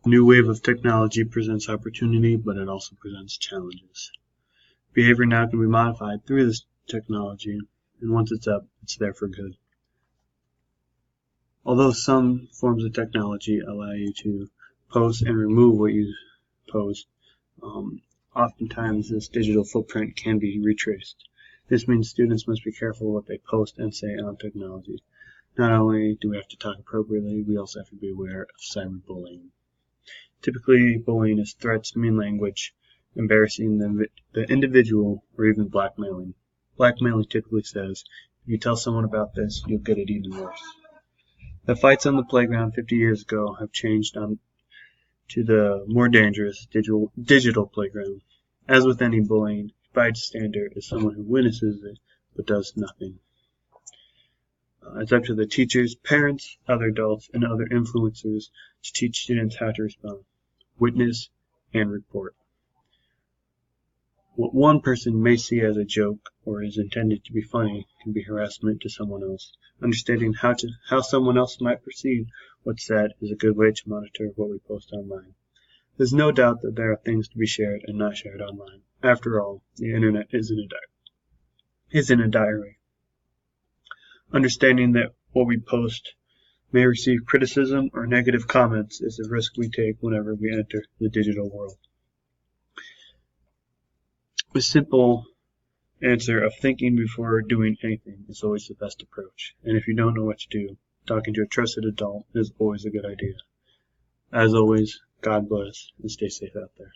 New wave of technology presents opportunity, but it also presents challenges. Behavior now can be modified through this technology, and once it's up, it's there for good. Although some forms of technology allow you to post and remove what you post, oftentimes this digital footprint can be retraced. This means students must be careful what they post and say on technology. Not only do we have to talk appropriately, we also have to be aware of cyberbullying. Typically, bullying is threats, mean language, embarrassing the individual, or even blackmailing. Blackmailing typically says, if you tell someone about this, you'll get it even worse. The fights on the playground 50 years ago have changed on to the more dangerous digital playground. As with any bullying, a bystander is someone who witnesses it but does nothing. It's up to the teachers, parents, other adults, and other influencers to teach students how to respond, witness, and report. What one person may see as a joke or is intended to be funny can be harassment to someone else. Understanding how someone else might perceive what's said is a good way to monitor what we post online. There's no doubt that there are things to be shared and not shared online. After all, the internet isn't a diary. Understanding that what we post may receive criticism or negative comments is a risk we take whenever we enter the digital world. A simple answer of thinking before doing anything is always the best approach. And if you don't know what to do, talking to a trusted adult is always a good idea. As always, God bless and stay safe out there.